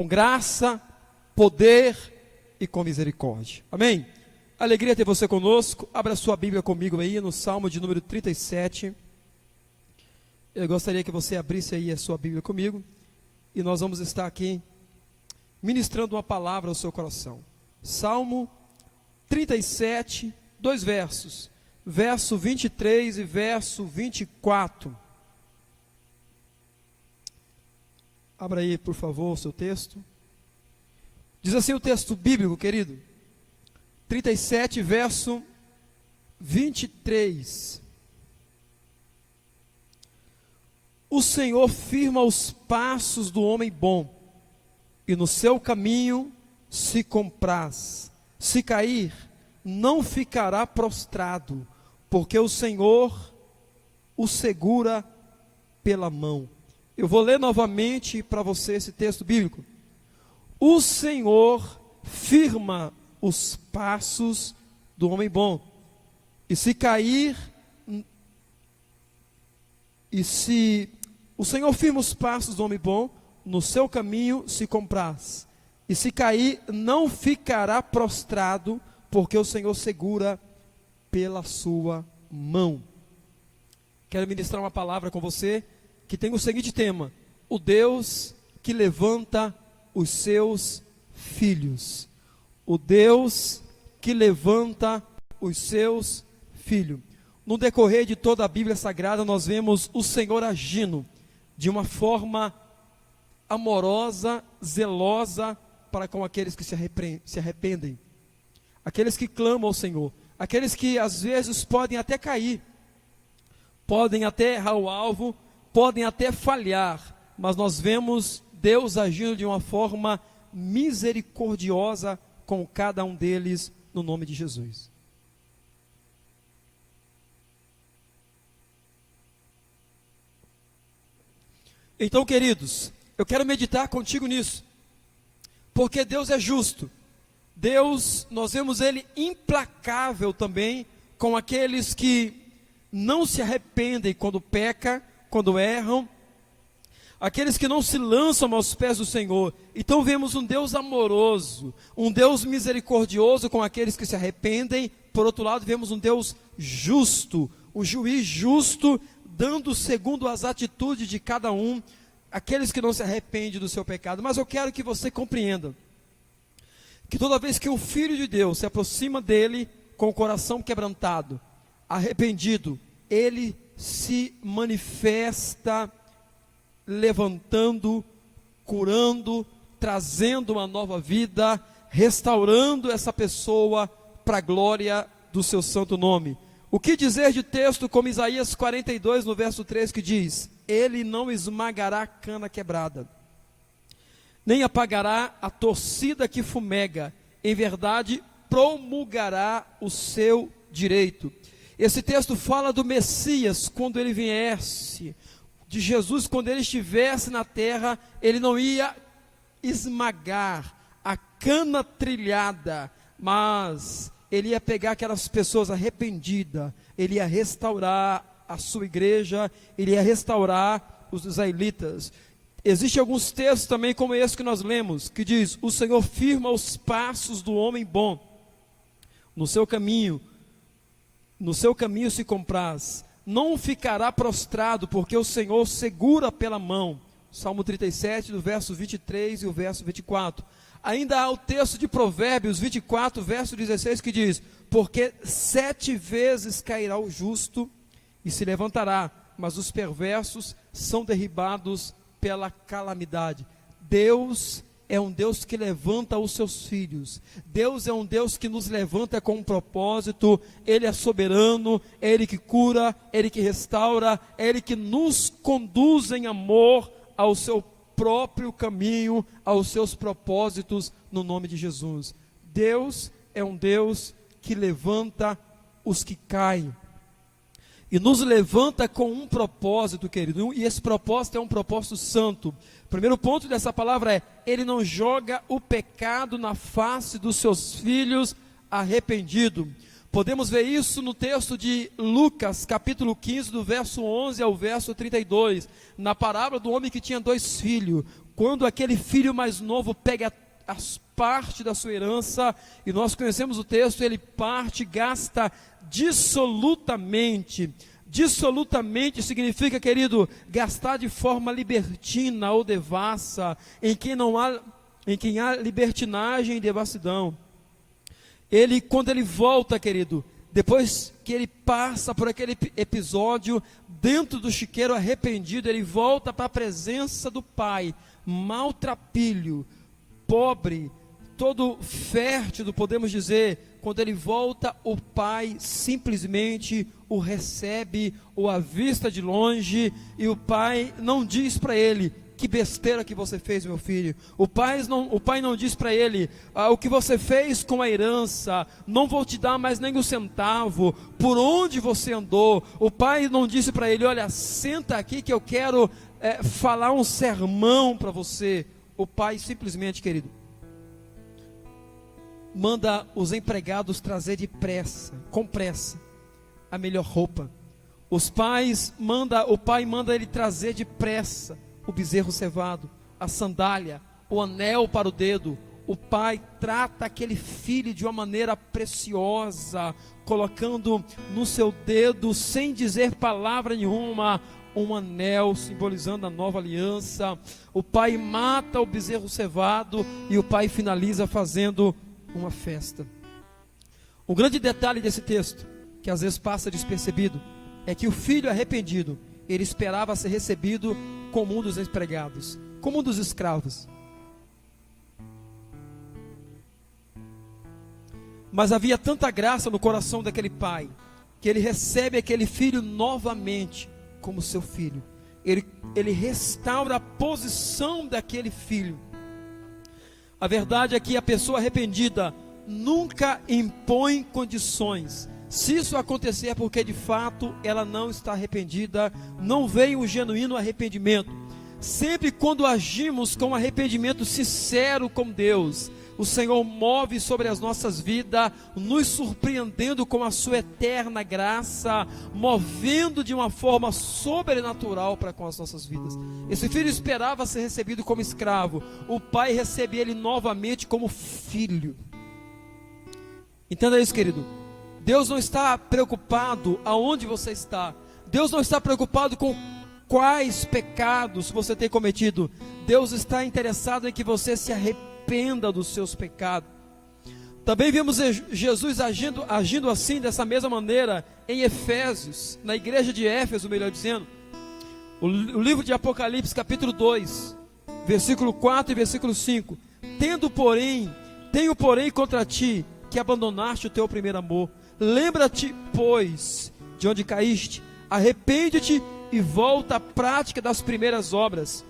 com graça, poder e com misericórdia. Amém? Alegria ter você conosco. Abra sua Bíblia comigo aí no Salmo de número 37. Eu gostaria que você abrisse aí a sua Bíblia comigo e nós vamos estar aqui ministrando uma palavra ao seu coração. Salmo 37, dois versos, verso 23 e verso 24. Abra aí, por favor, o seu texto. Diz assim o texto bíblico, querido. 37, verso 23. O Senhor firma os passos do homem bom, e no seu caminho se compraz. Se cair, não ficará prostrado, porque o Senhor o segura pela mão. Eu vou ler novamente para você esse texto bíblico. O Senhor firma os passos do homem bom, e se cair, o Senhor firma os passos do homem bom, no seu caminho se compraz, e se cair, não ficará prostrado, porque o Senhor segura pela sua mão. Quero ministrar uma palavra com você, que tem o seguinte tema: o Deus que levanta os seus filhos. O Deus que levanta os seus filhos. No decorrer de toda a Bíblia Sagrada, nós vemos o Senhor agindo de uma forma amorosa, zelosa para com aqueles que se arrependem, aqueles que clamam ao Senhor, aqueles que às vezes podem até cair, podem até errar o alvo, podem até falhar, mas nós vemos Deus agindo de uma forma misericordiosa com cada um deles, no nome de Jesus. Então, queridos, eu quero meditar contigo nisso, porque Deus é justo. Deus, nós vemos Ele implacável também com aqueles que não se arrependem quando pecam, quando erram, aqueles que não se lançam aos pés do Senhor. Então vemos um Deus amoroso, um Deus misericordioso com aqueles que se arrependem. Por outro lado, vemos um Deus justo, um juiz justo, dando segundo as atitudes de cada um, aqueles que não se arrependem do seu pecado. Mas eu quero que você compreenda que toda vez que o Filho de Deus se aproxima dele com o coração quebrantado, arrependido, ele se manifesta levantando, curando, trazendo uma nova vida, restaurando essa pessoa para a glória do seu santo nome. O que dizer de texto como Isaías 42, no verso 3, que diz: Ele não esmagará a cana quebrada, nem apagará a torcida que fumega, em verdade promulgará o seu direito. Esse texto fala do Messias quando ele viesse, de Jesus quando ele estivesse na terra. Ele não ia esmagar a cana trilhada, mas ele ia pegar aquelas pessoas arrependidas, ele ia restaurar a sua igreja, ele ia restaurar os israelitas. Existem alguns textos também como esse que nós lemos, que diz: o Senhor firma os passos do homem bom, no seu caminho se compraz, não ficará prostrado, porque o Senhor segura pela mão. Salmo 37, do verso 23 e o verso 24. Ainda há o texto de Provérbios 24, verso 16, que diz: porque 7 vezes cairá o justo e se levantará, mas os perversos são derribados pela calamidade. Deus é um Deus que levanta os seus filhos. Deus é um Deus que nos levanta com um propósito. Ele é soberano, é Ele que cura, é Ele que restaura, é Ele que nos conduz em amor ao seu próprio caminho, aos seus propósitos, no nome de Jesus. Deus é um Deus que levanta os que caem, e nos levanta com um propósito, querido, e esse propósito é um propósito santo. O primeiro ponto dessa palavra é: Ele não joga o pecado na face dos seus filhos arrependidos. Podemos ver isso no texto de Lucas, capítulo 15, do verso 11 ao verso 32, na parábola do homem que tinha 2 filhos. quando aquele filho mais novo pega as partes da sua herança, e nós conhecemos o texto, ele parte e gasta dissolutamente. Dissolutamente significa, querido, gastar de forma libertina ou devassa, em quem há libertinagem e devassidão. Quando ele volta, querido, depois que ele passa por aquele episódio, dentro do chiqueiro arrependido, ele volta para a presença do pai, maltrapilho, pobre, todo fértil, podemos dizer. Quando ele volta, o pai simplesmente o recebe, o avista de longe, e o pai não diz para ele: que besteira que você fez, meu filho. O pai não diz para ele: o que você fez com a herança, não vou te dar mais nem um centavo, por onde você andou. O pai não disse para ele: olha, senta aqui que eu quero falar um sermão para você. O pai simplesmente, querido, manda os empregados trazer com pressa, a melhor roupa. O pai manda ele trazer depressa o bezerro cevado, a sandália, o anel para o dedo. O pai trata aquele filho de uma maneira preciosa, colocando no seu dedo, sem dizer palavra nenhuma, um anel simbolizando a nova aliança. O pai mata o bezerro cevado e o pai finaliza fazendo uma festa. Um grande detalhe desse texto, que às vezes passa despercebido, é que o filho arrependido, ele esperava ser recebido como um dos empregados, como um dos escravos. Mas havia tanta graça no coração daquele pai, que ele recebe aquele filho novamente como seu filho. Ele restaura a posição daquele filho. A verdade é que a pessoa arrependida nunca impõe condições. Se isso acontecer é porque de fato ela não está arrependida, não veio o genuíno arrependimento. Sempre quando agimos com arrependimento sincero com Deus, o Senhor move sobre as nossas vidas, nos surpreendendo com a sua eterna graça, movendo de uma forma sobrenatural para com as nossas vidas. Esse filho esperava ser recebido como escravo, o pai recebe ele novamente como filho. Entenda isso, querido. Deus não está preocupado aonde você está. Deus não está preocupado com quais pecados você tem cometido. Deus está interessado em que você se arrependa dos seus pecados. Também vimos Jesus agindo assim, dessa mesma maneira, em Efésios, na igreja de Éfeso, melhor dizendo. O livro de Apocalipse, capítulo 2, versículo 4 e versículo 5. Tenho, porém, contra ti, que abandonaste o teu primeiro amor. Lembra-te, pois, de onde caíste, arrepende-te e volta à prática das primeiras obras.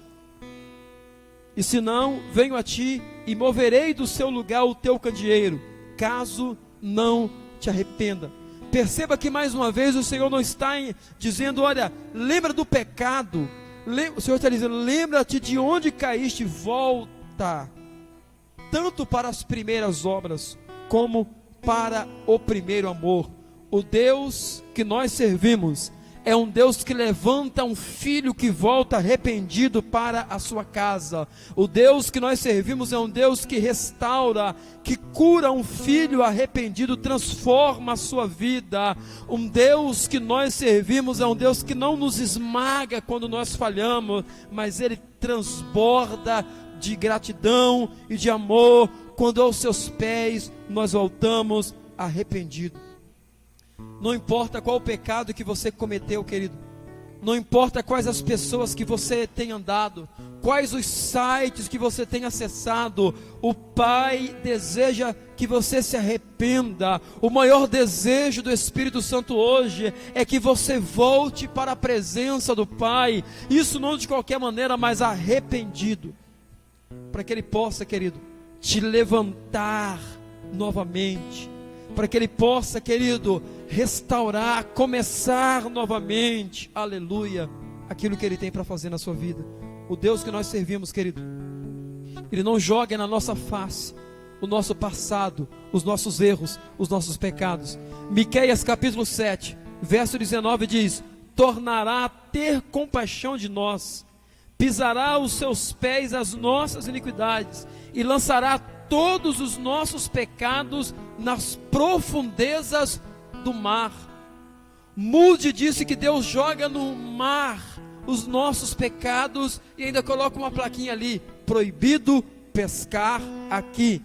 E se não, venho a ti e moverei do seu lugar o teu candeeiro, caso não te arrependa. Perceba que mais uma vez o Senhor não está dizendo: olha, lembra do pecado. O Senhor está dizendo: lembra-te de onde caíste, volta, tanto para as primeiras obras, como para o primeiro amor. O Deus que nós servimos é um Deus que levanta um filho que volta arrependido para a sua casa. O Deus que nós servimos é um Deus que restaura, que cura um filho arrependido, transforma a sua vida. Um Deus que nós servimos é um Deus que não nos esmaga quando nós falhamos, mas Ele transborda de gratidão e de amor quando aos seus pés nós voltamos arrependidos. Não importa qual o pecado que você cometeu, querido. Não importa quais as pessoas que você tem andado, quais os sites que você tem acessado. O Pai deseja que você se arrependa. O maior desejo do Espírito Santo hoje é que você volte para a presença do Pai. Isso não de qualquer maneira, mas arrependido, para que Ele possa, querido, te levantar novamente, para que Ele possa, querido, restaurar, começar novamente, aleluia, aquilo que Ele tem para fazer na sua vida. O Deus que nós servimos, querido, Ele não joga na nossa face o nosso passado, os nossos erros, os nossos pecados. Miqueias capítulo 7, verso 19 diz: tornará a ter compaixão de nós, pisará os seus pés as nossas iniquidades, e lançará todos os nossos pecados nas profundezas do mar. Moody disse que Deus joga no mar os nossos pecados, e ainda coloca uma plaquinha ali: proibido pescar aqui.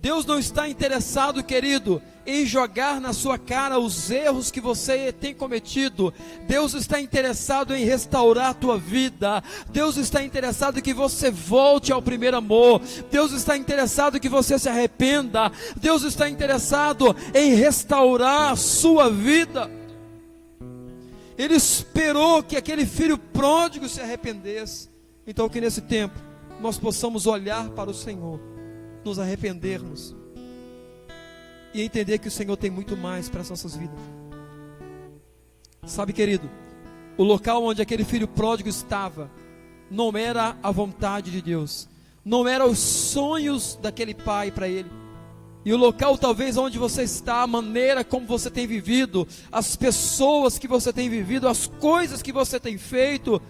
Deus não está interessado, querido, em jogar na sua cara os erros que você tem cometido. Deus está interessado em restaurar a tua vida. Deus está interessado em que você volte ao primeiro amor. Deus está interessado em que você se arrependa. Deus está interessado em restaurar a sua vida. Ele esperou que aquele filho pródigo se arrependesse. Então que nesse tempo nós possamos olhar para o Senhor, nos arrependermos e entender que o Senhor tem muito mais para as nossas vidas. Sabe, querido, o local onde aquele filho pródigo estava não era a vontade de Deus, não eram os sonhos daquele pai para ele. E o local talvez onde você está, a maneira como você tem vivido, as pessoas que você tem vivido, as coisas que você tem feito,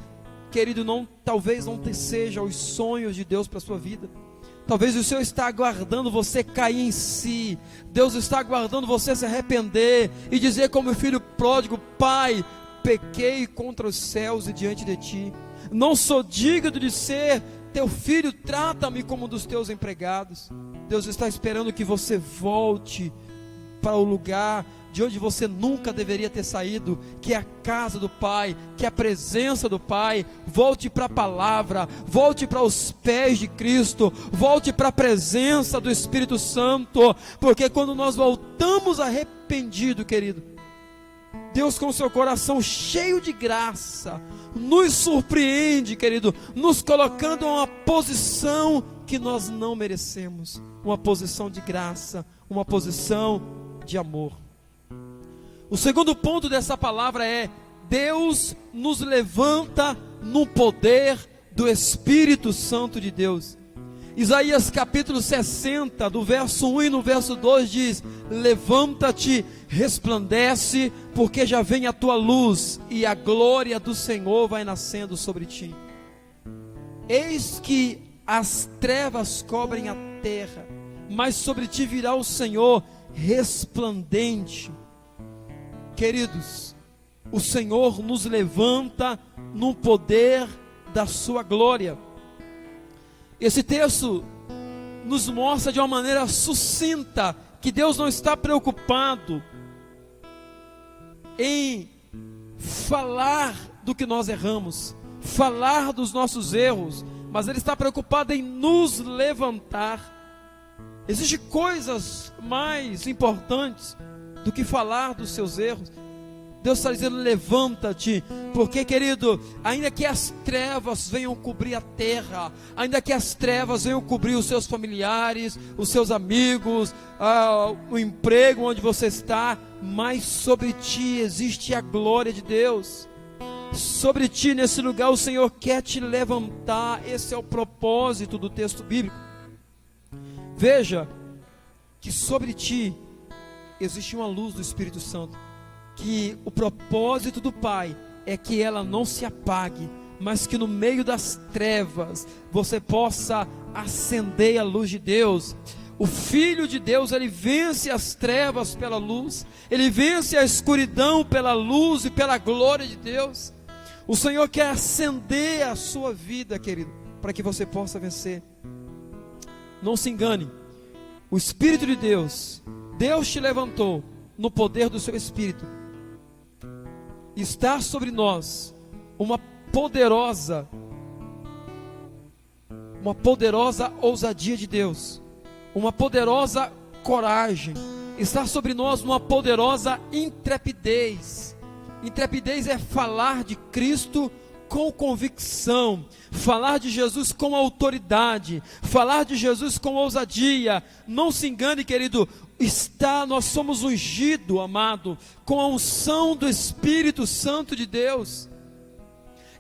querido, talvez não seja os sonhos de Deus para a sua vida. Talvez o Senhor está aguardando você cair em si. Deus está aguardando você se arrepender e dizer como o filho pródigo: Pai, pequei contra os céus e diante de ti, não sou digno de ser teu filho, trata-me como um dos teus empregados. Deus está esperando que você volte para o lugar de onde você nunca deveria ter saído, que é a casa do Pai, que é a presença do Pai. Volte para a palavra, volte para os pés de Cristo, volte para a presença do Espírito Santo, porque quando nós voltamos arrependido, querido, Deus, com seu coração cheio de graça, nos surpreende, querido, nos colocando em uma posição que nós não merecemos, uma posição de graça, uma posição de amor. O segundo ponto dessa palavra é: Deus nos levanta no poder do Espírito Santo de Deus. Isaías capítulo 60, do verso 1 e no verso 2 diz: levanta-te, resplandece, porque já vem a tua luz, e a glória do Senhor vai nascendo sobre ti. Eis que as trevas cobrem a terra, mas sobre ti virá o Senhor resplandente. Queridos, o Senhor nos levanta no poder da sua glória. Esse texto nos mostra de uma maneira sucinta que Deus não está preocupado em falar do que nós erramos, falar dos nossos erros, mas Ele está preocupado em nos levantar. Existem coisas mais importantes do que falar dos seus erros. Deus está dizendo: levanta-te, porque, querido, ainda que as trevas venham cobrir a terra, ainda que as trevas venham cobrir os seus familiares, os seus amigos, o emprego onde você está, mas sobre ti existe a glória de Deus. Sobre ti, nesse lugar, o Senhor quer te levantar. Esse é o propósito do texto bíblico. Veja que sobre ti existe uma luz do Espírito Santo, que o propósito do Pai é que ela não se apague, mas que no meio das trevas você possa acender a luz de Deus. O Filho de Deus, ele vence as trevas pela luz, ele vence a escuridão pela luz e pela glória de Deus. O Senhor quer acender a sua vida, querido, para que você possa vencer. Não se engane, o Espírito de Deus, Deus te levantou no poder do seu Espírito. Está sobre nós uma poderosa ousadia de Deus, uma poderosa coragem. Está sobre nós uma poderosa intrepidez. Intrepidez é falar de Cristo com convicção, falar de Jesus com autoridade, falar de Jesus com ousadia. Não se engane, querido, nós somos ungidos, amado, com a unção do Espírito Santo de Deus.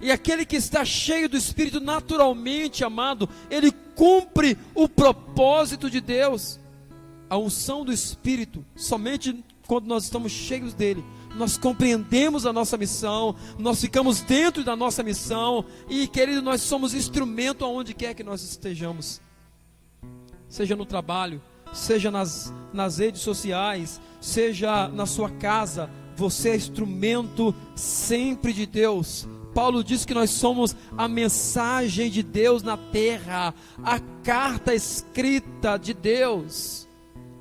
E aquele que está cheio do Espírito naturalmente, amado, ele cumpre o propósito de Deus. A unção do Espírito, somente quando nós estamos cheios dele, nós compreendemos a nossa missão, nós ficamos dentro da nossa missão, e querido, nós somos instrumento aonde quer que nós estejamos, seja no trabalho, seja nas redes sociais, seja na sua casa, você é instrumento sempre de Deus. Paulo diz que nós somos a mensagem de Deus na terra, a carta escrita de Deus.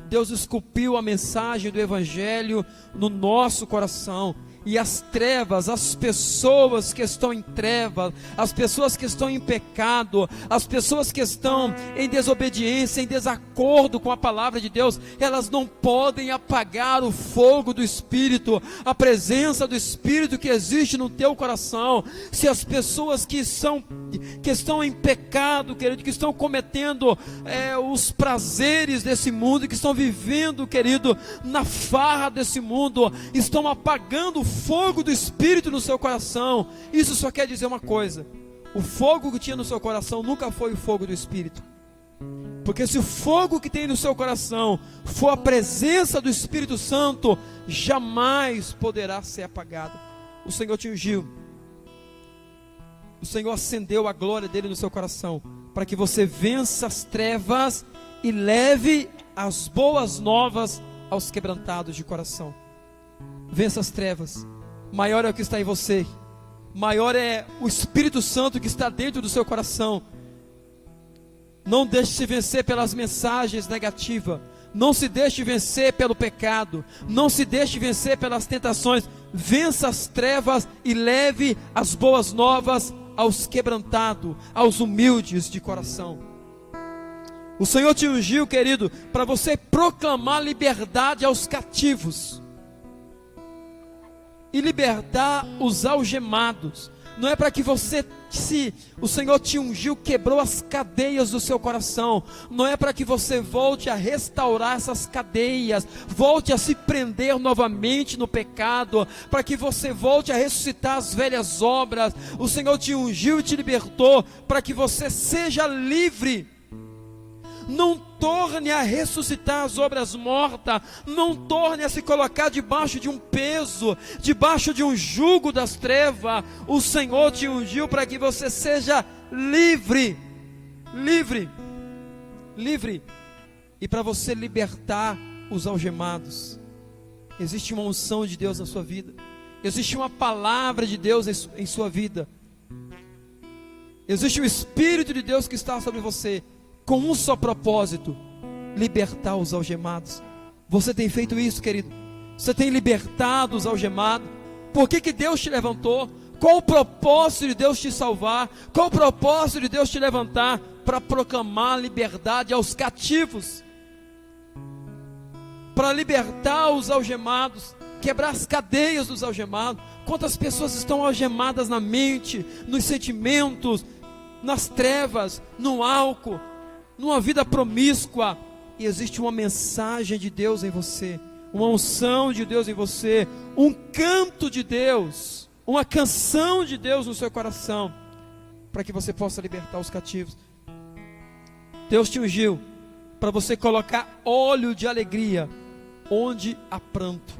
Deus esculpiu a mensagem do Evangelho no nosso coração. E as trevas, as pessoas que estão em trevas, as pessoas que estão em pecado, as pessoas que estão em desobediência, em desacordo com a palavra de Deus, elas não podem apagar o fogo do Espírito, a presença do Espírito que existe no teu coração. Se as pessoas que estão em pecado, querido, que estão cometendo os prazeres desse mundo, que estão vivendo, querido, na farra desse mundo, estão apagando o fogo do Espírito no seu coração, isso só quer dizer uma coisa: o fogo que tinha no seu coração nunca foi o fogo do Espírito. Porque se o fogo que tem no seu coração for a presença do Espírito Santo, jamais poderá ser apagado. O Senhor te ungiu, o Senhor acendeu a glória dele no seu coração, para que você vença as trevas e leve as boas novas aos quebrantados de coração. Vença as trevas. Maior é o que está em você, maior é o Espírito Santo que está dentro do seu coração. Não deixe se vencer pelas mensagens negativas, não se deixe vencer pelo pecado, não se deixe vencer pelas tentações. Vença as trevas e leve as boas novas aos quebrantados, aos humildes de coração. O Senhor te ungiu, querido, para você proclamar liberdade aos cativos e libertar os algemados. Não é para que você, se o Senhor te ungiu, quebrou as cadeias do seu coração, não é para que você volte a restaurar essas cadeias, volte a se prender novamente no pecado, para que você volte a ressuscitar as velhas obras. O Senhor te ungiu e te libertou para que você seja livre. Não torne a ressuscitar as obras mortas, não torne a se colocar debaixo de um peso, debaixo de um jugo das trevas. O Senhor te ungiu para que você seja livre, livre, livre, e para você libertar os algemados. Existe uma unção de Deus na sua vida, existe uma palavra de Deus em sua vida, existe o Espírito de Deus que está sobre você, com um só propósito: libertar os algemados. Você tem feito isso, querido? Você tem libertado os algemados? Por que Deus te levantou? Qual o propósito de Deus te salvar? Qual o propósito de Deus te levantar? Para proclamar liberdade aos cativos, para libertar os algemados, quebrar as cadeias dos algemados. Quantas pessoas estão algemadas na mente, nos sentimentos, nas trevas, no álcool, numa vida promíscua, e existe uma mensagem de Deus em você, uma unção de Deus em você, um canto de Deus, uma canção de Deus no seu coração, para que você possa libertar os cativos. Deus te ungiu para você colocar óleo de alegria onde há pranto.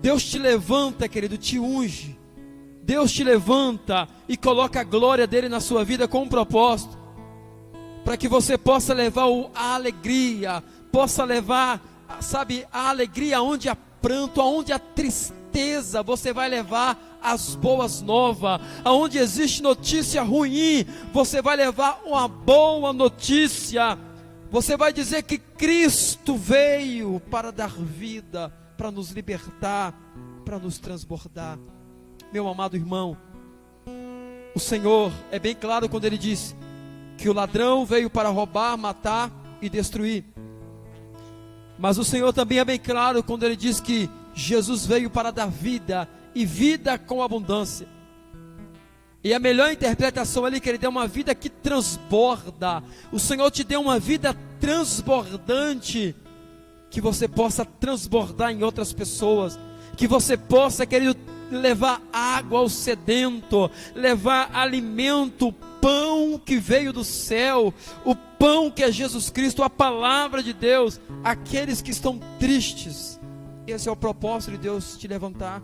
Deus te levanta, querido, te unge. Deus te levanta e coloca a glória dele na sua vida com um propósito, para que você possa levar a alegria, possa levar, sabe, a alegria onde há pranto, aonde há tristeza. Você vai levar as boas novas. Aonde existe notícia ruim, você vai levar uma boa notícia. Você vai dizer que Cristo veio para dar vida, para nos libertar, para nos transbordar. Meu amado irmão, o Senhor é bem claro quando Ele diz que o ladrão veio para roubar, matar e destruir. Mas o Senhor também é bem claro quando Ele diz que Jesus veio para dar vida, e vida com abundância. E a melhor interpretação ali, que Ele deu uma vida que transborda. O Senhor te deu uma vida transbordante, que você possa transbordar em outras pessoas, que você possa, querido, levar água ao sedento, levar alimento, pão que veio do céu, o pão que é Jesus Cristo, a palavra de Deus, àqueles que estão tristes, Esse é o propósito de Deus te levantar.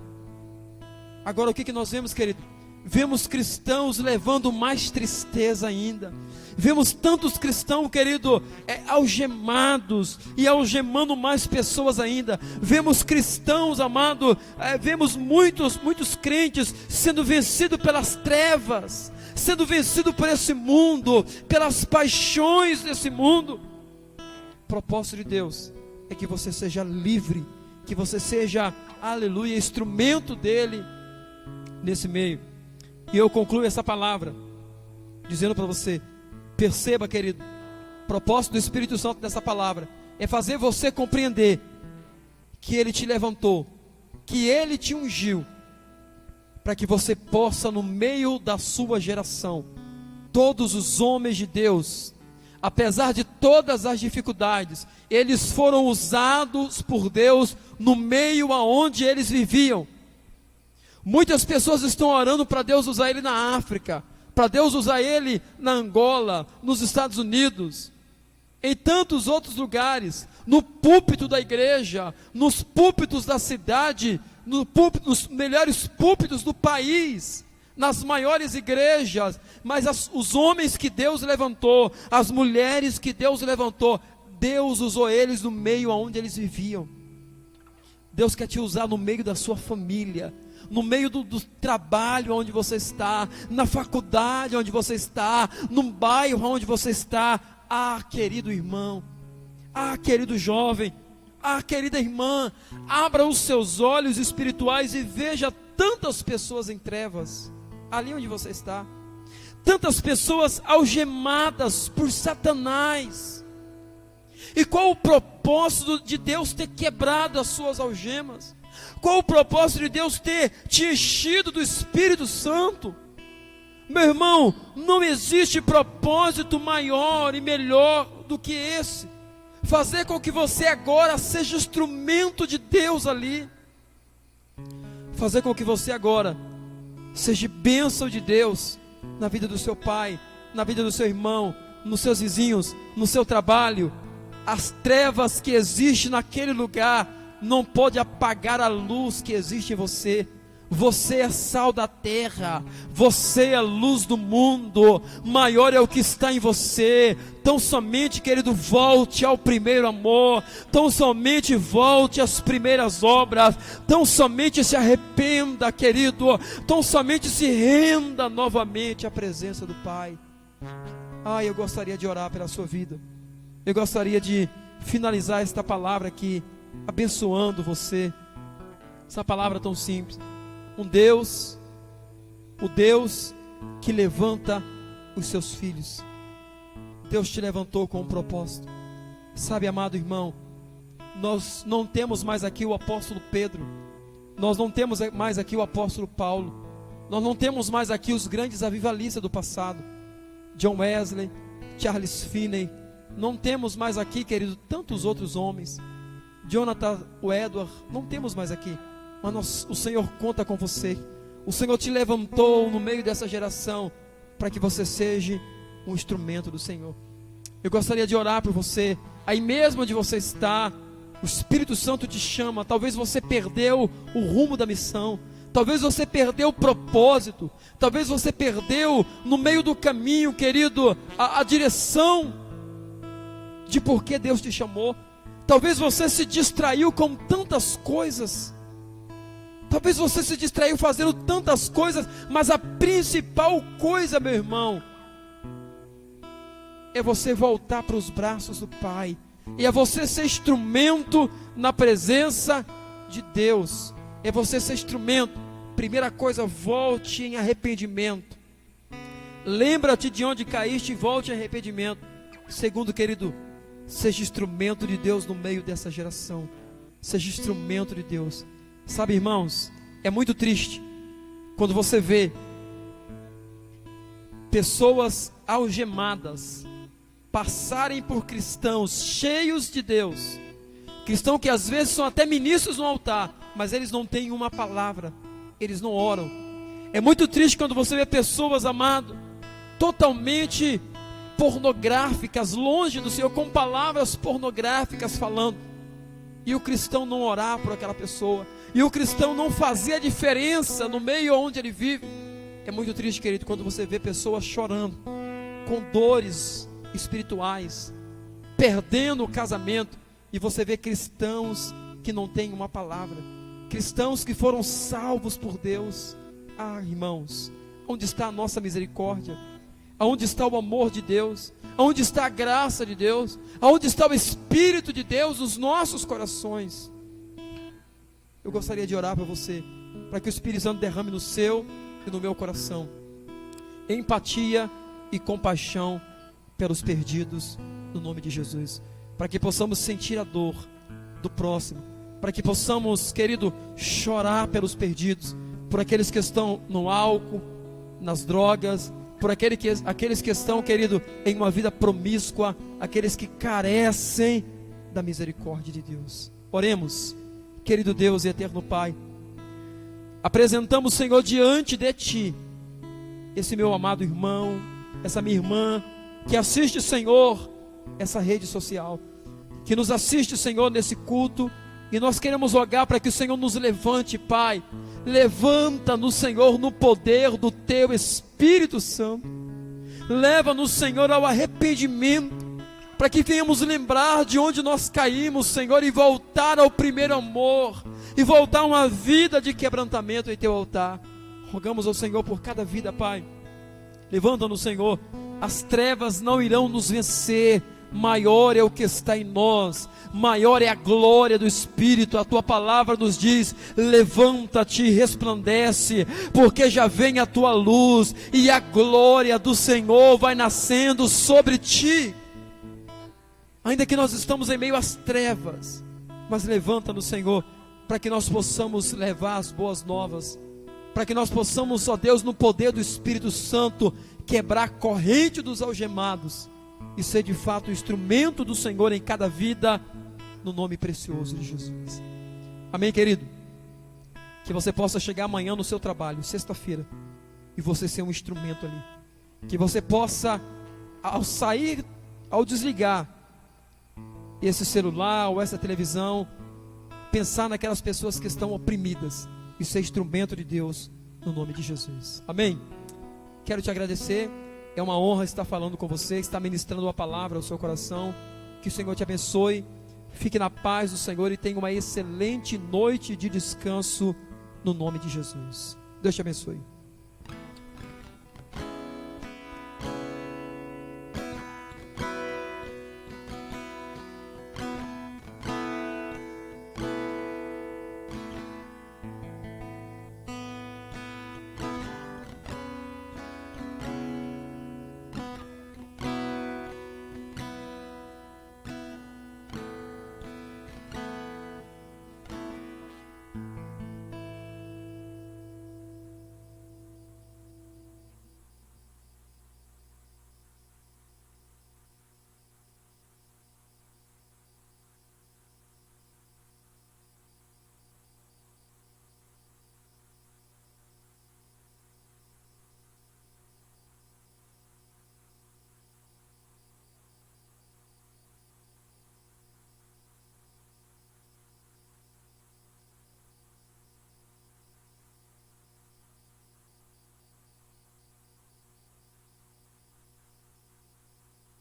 Agora o que nós vemos, querido? Vemos cristãos levando mais tristeza ainda. Vemos tantos cristãos, querido, algemados e algemando mais pessoas ainda. Vemos cristãos, amado, vemos muitos crentes sendo vencidos pelas trevas, sendo vencidos por esse mundo, pelas paixões desse mundo. O propósito de Deus é que você seja livre, que você seja, aleluia, instrumento dele nesse meio. E eu concluo essa palavra dizendo para você: perceba, querido, o propósito do Espírito Santo dessa palavra é fazer você compreender que Ele te levantou, que Ele te ungiu, para que você possa, no meio da sua geração, todos os homens de Deus, apesar de todas as dificuldades, eles foram usados por Deus no meio aonde eles viviam. Muitas pessoas estão orando para Deus usar ele na África, para Deus usar ele na Angola, nos Estados Unidos, em tantos outros lugares, no púlpito da igreja, nos púlpitos da cidade, nos melhores púlpitos do país, nas maiores igrejas. Mas os homens que Deus levantou, as mulheres que Deus levantou, Deus usou eles no meio aonde eles viviam. Deus quer te usar no meio da sua família, no meio do trabalho onde você está, na faculdade onde você está, no bairro onde você está. Ah, querido irmão, ah, querido jovem, ah, querida irmã, abra os seus olhos espirituais e veja tantas pessoas em trevas, ali onde você está, tantas pessoas algemadas por Satanás. E qual o propósito de Deus ter quebrado as suas algemas? Qual o propósito de Deus ter te enchido do Espírito Santo? Meu irmão, não existe propósito maior e melhor do que esse. Fazer com que você agora seja instrumento de Deus ali. Fazer com que você agora seja bênção de Deus na vida do seu pai, na vida do seu irmão, nos seus vizinhos, no seu trabalho. As trevas que existem naquele lugar não pode apagar a luz que existe em você. Você é sal da terra, você é a luz do mundo, maior é o que está em você. Tão somente, querido, volte ao primeiro amor, tão somente volte às primeiras obras, tão somente se arrependa, querido, tão somente se renda novamente à presença do Pai. Eu gostaria de orar pela sua vida, eu gostaria de finalizar esta palavra aqui, abençoando você, essa palavra tão simples. O Deus que levanta os seus filhos. Deus te levantou com um propósito. Sabe, amado irmão, nós não temos mais aqui o apóstolo Pedro, nós não temos mais aqui o apóstolo Paulo, nós não temos mais aqui os grandes avivalistas do passado, John Wesley, Charles Finney, não temos mais aqui, querido, tantos outros homens, Jonathan Edwards, não temos mais aqui. Mas o Senhor conta com você. O Senhor te levantou no meio dessa geração para que você seja um instrumento do Senhor. Eu gostaria de orar por você, aí mesmo onde você está. O Espírito Santo te chama. Talvez você perdeu o rumo da missão, talvez você perdeu o propósito, talvez você perdeu no meio do caminho, querido, a direção de por que Deus te chamou. Talvez você se distraiu com tantas coisas, talvez você se distraiu fazendo tantas coisas, mas a principal coisa, meu irmão, é você voltar para os braços do Pai, e é você ser instrumento na presença de Deus, é você ser instrumento. Primeira coisa, volte em arrependimento, lembra-te de onde caíste e volte em arrependimento. Segundo, querido, seja instrumento de Deus no meio dessa geração, seja instrumento de Deus. Sabe, irmãos, é muito triste quando você vê pessoas algemadas passarem por cristãos cheios de Deus, cristãos que às vezes são até ministros no altar, mas eles não têm uma palavra, eles não oram. É muito triste quando você vê pessoas, amado, totalmente pornográficas, longe do Senhor, com palavras pornográficas falando. e o cristão não orar por aquela pessoa, e o cristão não fazer a diferença no meio onde ele vive. É muito triste, querido, quando você vê pessoas chorando, com dores espirituais, perdendo o casamento, e você vê cristãos que não têm uma palavra, cristãos que foram salvos por Deus. Ah, irmãos, onde está a nossa misericórdia? Aonde está o amor de Deus? Aonde está a graça de Deus? Aonde está o Espírito de Deus nos nossos corações? Eu gostaria de orar para você, para que o Espírito Santo derrame no seu e no meu coração empatia e compaixão pelos perdidos, no nome de Jesus, para que possamos sentir a dor do próximo, para que possamos, querido, chorar pelos perdidos, por aqueles que estão no álcool, nas drogas, por aqueles que estão, querido, em uma vida promíscua, aqueles que carecem da misericórdia de Deus. Oremos. Querido Deus e eterno Pai, apresentamos, Senhor, diante de Ti, esse meu amado irmão, essa minha irmã, que assiste, Senhor, essa rede social, que nos assiste, Senhor, nesse culto, e nós queremos rogar para que o Senhor nos levante, Pai. Levanta-nos, Senhor, no poder do Teu Espírito Santo. Leva-nos, Senhor, ao arrependimento, para que venhamos lembrar de onde nós caímos, Senhor, e voltar ao primeiro amor, e voltar a uma vida de quebrantamento em Teu altar. Rogamos ao Senhor por cada vida, Pai. Levanta-nos, Senhor. As trevas não irão nos vencer. Maior é o que está em nós, maior é a glória do Espírito. A Tua palavra nos diz: levanta-te e resplandece, porque já vem a Tua luz, e a glória do Senhor vai nascendo sobre ti. Ainda que nós estamos em meio às trevas, mas levanta-nos, Senhor, para que nós possamos levar as boas novas, para que nós possamos, ó Deus, no poder do Espírito Santo, quebrar a corrente dos algemados, e ser de fato o instrumento do Senhor em cada vida, no nome precioso de Jesus. Amém, querido? Que você possa chegar amanhã no seu trabalho, sexta-feira, e você ser um instrumento ali. Que você possa, ao sair, ao desligar esse celular ou essa televisão, pensar naquelas pessoas que estão oprimidas e ser instrumento de Deus, no nome de Jesus. Amém? Quero te agradecer. É uma honra estar falando com você, estar ministrando uma palavra ao seu coração. Que o Senhor te abençoe. Fique na paz do Senhor e tenha uma excelente noite de descanso, no nome de Jesus. Deus te abençoe.